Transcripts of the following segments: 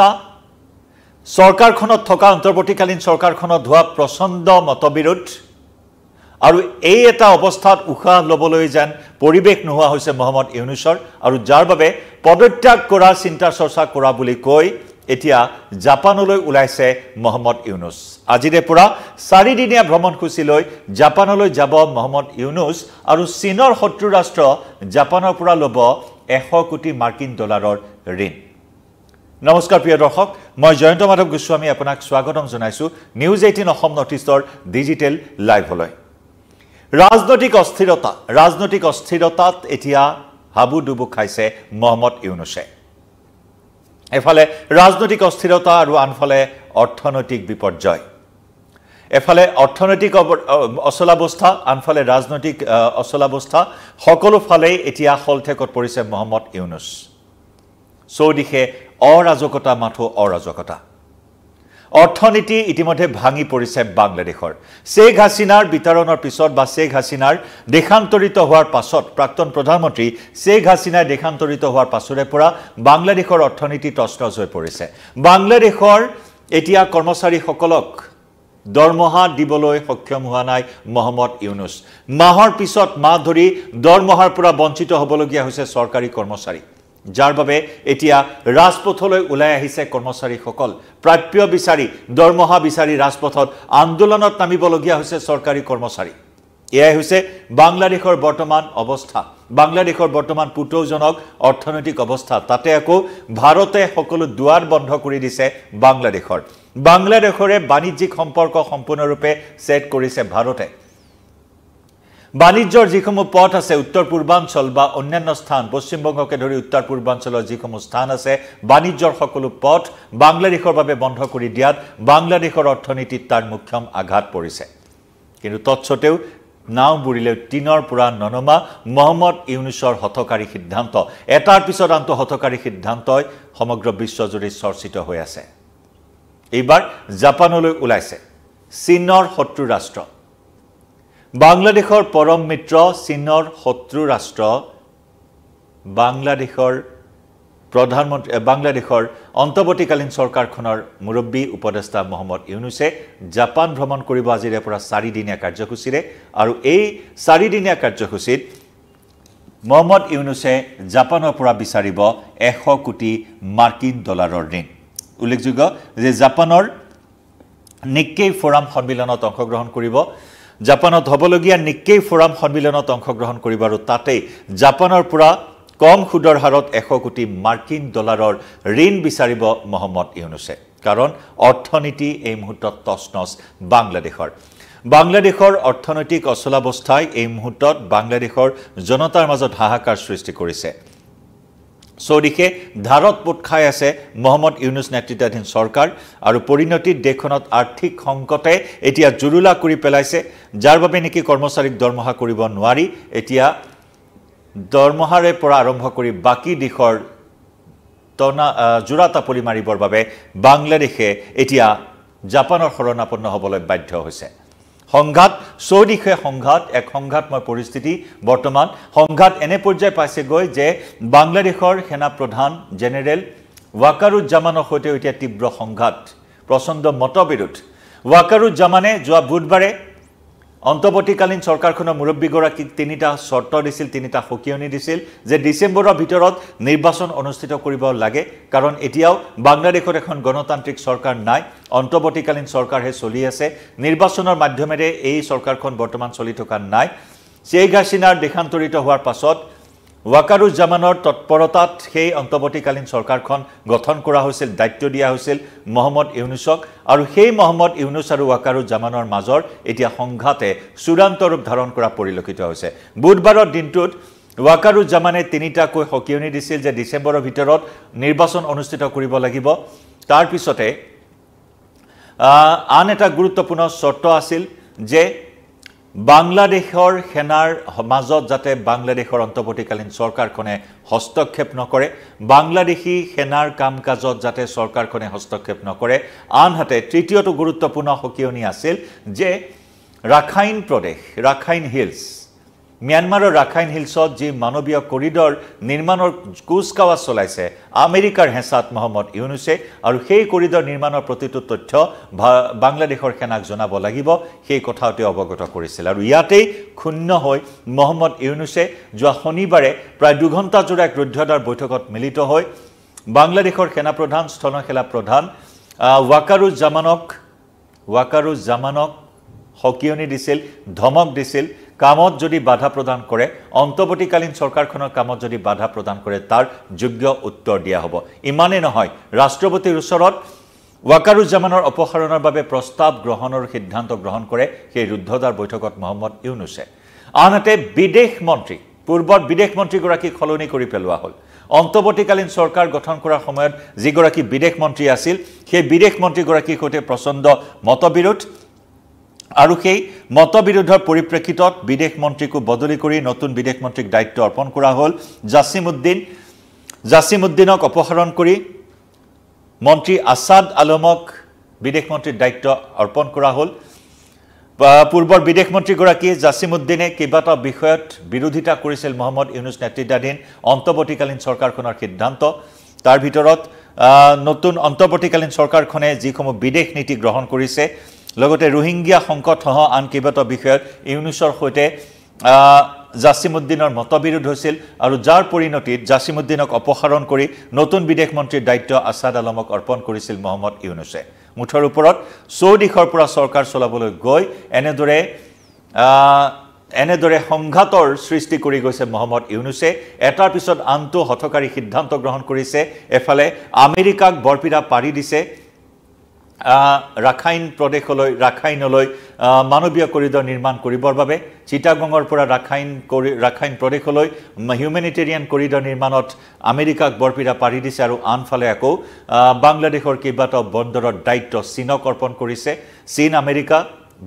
হত্যা চৰকাৰখনত থকা অন্তৰ্বৰ্তীকালীন চৰকাৰখনত হোৱা প্ৰচণ্ড মতবিৰোধ আৰু এই এটা অৱস্থাত উশাহ ল'বলৈ যেন পৰিৱেশ নোহোৱা হৈছে মহম্মদ ইউনুছৰ আৰু যাৰ বাবে পদত্যাগ কৰা চিন্তা চৰ্চা কৰা বুলি কৈ এতিয়া জাপানলৈ ওলাইছে মহম্মদ ইউনুছ আজিৰে পৰা 4 দিনীয়া ভ্ৰমণসূচী লৈ জাপানলৈ যাব মহম্মদ ইউনুছ আৰু চীনৰ শত্ৰু ৰাষ্ট্ৰ জাপানৰ পৰা ল'ব 100 কোটি মাৰ্কিন ডলাৰৰ ঋণ নমস্কাৰ প্ৰিয় দৰ্শক মই জয়ন্ত মাধৱ গোস্বামী আপোনাক স্বাগতম জনাইছো নিউজ 18 অসম নৰ্থইষ্টৰ ডিজিটেল লাইভলৈ ৰাজনৈতিক অস্থিৰতাত এতিয়া হাবুডুবু খাইছে মহম্মদ ইউনুছে এফালে ৰাজনৈতিক অস্থিৰতা আৰু আনফালে অৰ্থনৈতিক বিপৰ্যয় এফালে অৰ্থনৈতিক অচলাৱস্থা আনফালে ৰাজনৈতিক অচলাৱস্থা সকলো ফালে এতিয়া হলঠেকত পৰিছে মহম্মদ ইউনুছ চৌদিশে অৰাজকতা মাথো অৰাজকতা অৰ্থনীতি ইতিমধ্যে ভাঙি পৰিছে বাংলাদেশৰ শেখ হাসিনাৰ বিতৰণৰ পিছত বা শেখ হাসিনাৰ দেশান্তৰিত হোৱাৰ পাছত প্ৰাক্তন প্ৰধানমন্ত্ৰী শেখ হাসিনাৰ দেশান্তৰিত হোৱাৰ পাছৰে পৰা বাংলাদেশৰ অৰ্থনীতি তছনছ হৈ পৰিছে বাংলাদেশৰ এতিয়া কৰ্মচাৰীসকলক দৰমহা দিবলৈ সক্ষম হোৱা নাই মহম্মদ ইউনুছ মাহৰ পিছত মাহ ধৰি দৰমহাৰ পৰা বঞ্চিত হ'বলগীয়া হৈছে চৰকাৰী কৰ্মচাৰী যাৰ বাবে এতিয়া ৰাজপথলৈ ওলাই আহিছে কৰ্মচাৰীসকল প্ৰাপ্য বিচাৰি দৰমহা বিচাৰি ৰাজপথত আন্দোলনত নামিবলগীয়া হৈছে চৰকাৰী কৰ্মচাৰী এয়াই হৈছে বাংলাদেশৰ বৰ্তমান অৱস্থা বাংলাদেশৰ বৰ্তমান পুতৌজনক অৰ্থনৈতিক অৱস্থা তাতে আকৌ ভাৰতে সকলো দুৱাৰ বন্ধ কৰি দিছে বাংলাদেশৰে বাণিজ্যিক সম্পৰ্ক সম্পূৰ্ণৰূপে সেট কৰিছে ভাৰতে বাণিজ্যৰ যিসমূহ পথ আছে উত্তৰ পূৰ্বাঞ্চল বা অন্যান্য স্থান পশ্চিমবংগকে ধৰি উত্তৰ পূৰ্বাঞ্চলৰ যিসমূহ স্থান আছে বাণিজ্যৰ সকলো পথ বাংলাদেশৰ বাবে বন্ধ কৰি দিয়াত বাংলাদেশৰ অৰ্থনীতিত তাৰ মুখ্যম আঘাত পৰিছে কিন্তু তৎসত্ত্বেও নাও বুৰিলে তিনৰ পৰা ননমা মহম্মদ ইউনুছৰ হঠকাৰী সিদ্ধান্ত এটাৰ পিছত আনটো হঠকাৰী সিদ্ধান্তই সমগ্ৰ বিশ্বজুৰি চৰ্চিত হৈ আছে এইবাৰ জাপানলৈ ওলাইছে চীনৰ শত্ৰু ৰাষ্ট্ৰ বাংলাদেশৰ পৰম মিত্ৰ চীনৰ শত্ৰু ৰাষ্ট্ৰ বাংলাদেশৰ প্ৰধানমন্ত্ৰী বাংলাদেশৰ অন্তৰ্বৰ্তীকালীন চৰকাৰখনৰ মুৰব্বী উপদেষ্টা মহম্মদ ইউনুছে জাপান ভ্ৰমণ কৰিব আজিৰে পৰা 4 দিনীয়া কাৰ্যসূচীৰে আৰু এই 4 দিনীয়া কাৰ্যসূচীত মহম্মদ ইউনুছে জাপানৰ পৰা বিচাৰিব 100 কোটি মাৰ্কিন ডলাৰৰ ঋণ উল্লেখযোগ্য যে জাপানৰ নিক্কেই ফোৰাম সন্মিলনত অংশগ্ৰহণ কৰিব জাপানত হ'বলগীয়া নিক্কেই ফোৰাম সন্মিলনত অংশগ্ৰহণ কৰিব আৰু তাতেই জাপানৰ পৰা কম সুদৰ হাৰত 100 কোটি মাৰ্কিন ডলাৰৰ ঋণ বিচাৰিব মহম্মদ ইউনুছে কাৰণ অৰ্থনীতি এই মুহূৰ্তত তছনছ বাংলাদেশৰ অৰ্থনৈতিক অচলাৱস্থাই এই মুহূৰ্তত বাংলাদেশৰ জনতাৰ মাজত হাহাকাৰ সৃষ্টি কৰিছে চৌদিশে ধাৰত পোট খাই আছে মহম্মদ ইউনুছ নেতৃত্বাধীন চৰকাৰ আৰু পৰিণতিত দেশখনত আৰ্থিক সংকটে এতিয়া জুৰুলা কৰি পেলাইছে যাৰ বাবে নেকি কৰ্মচাৰীক দৰমহা কৰিব নোৱাৰি এতিয়া দৰমহাৰে পৰা আৰম্ভ কৰি বাকি দিশৰ জোৰা তাপলি মাৰিবৰ বাবে বাংলাদেশে এতিয়া জাপানৰ শৰণাপন্ন হ'বলৈ বাধ্য হৈছে সংঘাত চৌদিশে এক সংঘাতময় পৰিস্থিতি বৰ্তমান সংঘাত এনে পৰ্যায় পাইছেগৈ যে বাংলাদেশৰ সেনা প্ৰধান জেনেৰেল ৱাকাৰুজ্জামানৰ সৈতে এতিয়া তীব্ৰ সংঘাত প্ৰচণ্ড মতবিৰোধ ৱাকাৰুজ্জামানে যোৱা বুধবাৰে অন্তৰ্বৰ্তীকালীন চৰকাৰখনৰ মুৰব্বীগৰাকীক 3টা শৰ্ত দিছিল 3টা সকিয়নি দিছিল যে ডিসেম্বৰৰ ভিতৰত নিৰ্বাচন অনুষ্ঠিত কৰিব লাগে কাৰণ এতিয়াও বাংলাদেশত এখন গণতান্ত্ৰিক চৰকাৰ নাই অন্তৰ্বৰ্তীকালীন চৰকাৰহে চলি আছে নিৰ্বাচনৰ মাধ্যমেৰে এই চৰকাৰখন বৰ্তমান চলি থকা নাই শেখ হাসিনাৰ দেশান্তৰিত হোৱাৰ পাছত ৱাকাৰুজ্জামানৰ তৎপৰতাত সেই অন্তৰ্বৰ্তীকালীন চৰকাৰখন গঠন কৰা হৈছিল দায়িত্ব দিয়া হৈছিল মহম্মদ ইউনুছক আৰু সেই মহম্মদ ইউনুছ আৰু ৱাকাৰুজ্জামানৰ মাজৰ এতিয়া সংঘাতে চূড়ান্ত ৰূপ ধাৰণ কৰা পৰিলক্ষিত হৈছে বুধবাৰৰ দিনটোত ৱাকাৰুজ্জামানে 3টাকৈ সকিয়নি দিছিল যে ডিসেম্বৰৰ ভিতৰত নিৰ্বাচন অনুষ্ঠিত কৰিব লাগিব তাৰ পিছতে আন এটা গুৰুত্বপূৰ্ণ শৰ্ত আছিল যে বাংলাদেশৰ সেনাৰ মাজত যাতে বাংলাদেশৰ অন্তৰ্বৰ্তীকালীন চৰকাৰখনে হস্তক্ষেপ নকৰে বাংলাদেশী সেনাৰ কামকাজত যাতে চৰকাৰখনে হস্তক্ষেপ নকৰে আনহাতে তৃতীয়টো গুৰুত্বপূৰ্ণ সকিয়নি আছিল যে ৰাখাইন হিলছ ম্যানমাৰৰ ৰাখাইন হিলছত যি মানৱীয় কৰিডৰ নিৰ্মাণৰ কুচকাৱাজ চলাইছে আমেৰিকাৰ হেঁচাত মহম্মদ ইউনুছে আৰু সেই কৰিডৰ নিৰ্মাণৰ প্ৰতিটো তথ্য বাংলাদেশৰ সেনাক জনাব লাগিব সেই কথাটো অৱগত কৰিছিল আৰু ইয়াতেই ক্ষুণ্ণ হৈ মহম্মদ ইউনুছে যোৱা শনিবাৰে প্ৰায় 2 ঘণ্টা জোৰা এক ৰুদ্ধদ্বাৰ বৈঠকত মিলিত হৈ বাংলাদেশৰ সেনা প্ৰধান স্থলসেনা প্ৰধান ৱাকাৰুজ্জামানক হকিয়নি দিছিল ধমক দিছিল কামত যদি বাধা প্ৰদান কৰে অন্তৱৰ্তীকালীন চৰকাৰখনৰ কামত যদি বাধা প্ৰদান কৰে তাৰ যোগ্য উত্তৰ দিয়া হ'ব ইমানে নহয় ৰাষ্ট্ৰপতিৰ ওচৰত ৱাকাৰুজ্জামানৰ অপসাৰণৰ বাবে প্ৰস্তাৱ গ্ৰহণৰ সিদ্ধান্ত গ্ৰহণ কৰে সেই ৰুদ্ধদ্বাৰ বৈঠকত মহম্মদ ইউনুছে আনহাতে বিদেশ মন্ত্ৰী পূৰ্বৰ বিদেশ মন্ত্ৰীগৰাকীক সলনি কৰি পেলোৱা হ'ল অন্তৱৰ্তীকালীন চৰকাৰ গঠন কৰাৰ সময়ত যিগৰাকী বিদেশ মন্ত্ৰী আছিল সেই বিদেশ মন্ত্ৰীগৰাকীৰ সৈতে প্ৰচণ্ড মতবিৰোধ আৰু সেই মতবিৰোধৰ পৰিপ্ৰেক্ষিতত বিদেশ মন্ত্ৰীকো বদলি কৰি নতুন বিদেশ মন্ত্ৰীক দায়িত্ব অৰ্পণ কৰা হ'ল জাছিমুদ্দিনক অপসাৰণ কৰি মন্ত্ৰী আছাদ আলমক বিদেশ মন্ত্ৰীৰ দায়িত্ব অৰ্পণ কৰা হ'ল পূৰ্বৰ বিদেশ মন্ত্ৰীগৰাকী জাছিমুদ্দিনে কেইবাটাও বিষয়ত বিৰোধিতা কৰিছিল মহম্মদ ইউনুছ নেতৃত্বাধীন অন্তৱৰ্তীকালীন চৰকাৰখনৰ সিদ্ধান্ত তাৰ ভিতৰত নতুন অন্তৱৰ্তীকালীন চৰকাৰখনে যিসমূহ বিদেশ নীতি গ্ৰহণ কৰিছে লগতে ৰোহিংগিয়া সংকটসহ আন কেইবাটাও বিষয়ত ইউনুছৰ সৈতে জাছিমুদ্দিনৰ মতবিৰোধ হৈছিল আৰু যাৰ পৰিণতিত জাছিমুদ্দিনক অপসাৰণ কৰি নতুন বিদেশ মন্ত্ৰীৰ দায়িত্ব আছাদ আলমক অৰ্পণ কৰিছিল মহম্মদ ইউনুছে মুঠৰ ওপৰত চৌদিশৰ পৰা চৰকাৰ চলাবলৈ গৈ এনেদৰে সংঘাতৰ সৃষ্টি কৰি গৈছে মহম্মদ ইউনুছে এটাৰ পিছত আনটো হঠকাৰী সিদ্ধান্ত গ্ৰহণ কৰিছে এফালে আমেৰিকাক বৰপিৰা পাৰি দিছে ৰাখাইনলৈ মানৱীয় কৰিডৰ নিৰ্মাণ কৰিবৰ বাবে চিটাগঙৰ পৰা ৰাখাইন প্ৰদেশলৈ হিউমেনিটেৰিয়ান কৰিডৰ নিৰ্মাণত আমেৰিকাক বৰপিৰা পাৰি দিছে আৰু আনফালে আকৌ বাংলাদেশৰ কেইবাটাও বন্দৰৰ দায়িত্ব চীনক অৰ্পণ কৰিছে চীন আমেৰিকা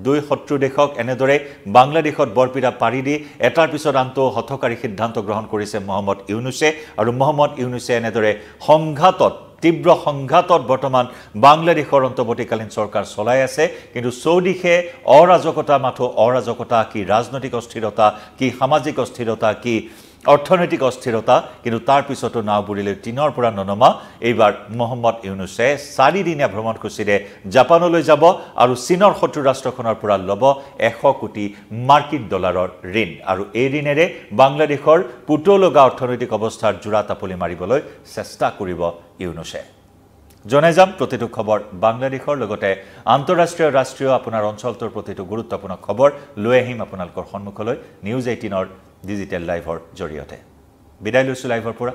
দুই শত্ৰু দেশক এনেদৰে বাংলাদেশত বৰপিৰা পাৰি দি এটাৰ পিছত আনটো হঠকাৰী সিদ্ধান্ত গ্ৰহণ কৰিছে মহম্মদ ইউনুছে আৰু মহম্মদ ইউনুছে এনেদৰে তীব্ৰ সংঘাতত বৰ্তমান বাংলাদেশৰ অন্তৱৰ্তীকালীন চৰকাৰ চলাই আছে কিন্তু চৌদিশে অৰাজকতা কি ৰাজনৈতিক অস্থিৰতা কি সামাজিক অস্থিৰতা কি অৰ্থনৈতিক অস্থিৰতা কিন্তু তাৰ পিছতো নাও বুৰিলে তিনৰ পৰা ননমা এইবাৰ মহম্মদ ইউনুছে 4 দিনীয়া ভ্ৰমণসূচীৰে জাপানলৈ যাব আৰু চীনৰ শত্ৰু ৰাষ্ট্ৰখনৰ পৰা ল'ব 100 কোটি মাৰ্কিন ডলাৰৰ ঋণ আৰু এই ঋণেৰে বাংলাদেশৰ পুতলগা অৰ্থনৈতিক অৱস্থাৰ জোৰা তাপলি মাৰিবলৈ চেষ্টা কৰিব ইউনুছে জনাই যাম প্ৰতিটো খবৰ বাংলাদেশৰ লগতে আন্তঃৰাষ্ট্ৰীয় ৰাষ্ট্ৰীয় আপোনাৰ অঞ্চলটোৰ প্ৰতিটো গুৰুত্বপূৰ্ণ খবৰ লৈ আহিম আপোনালোকৰ সন্মুখলৈ নিউজ 18ৰ ডিজিটেল লাইভৰ জৰিয়তে বিদায় লৈছো লাইভৰ পৰা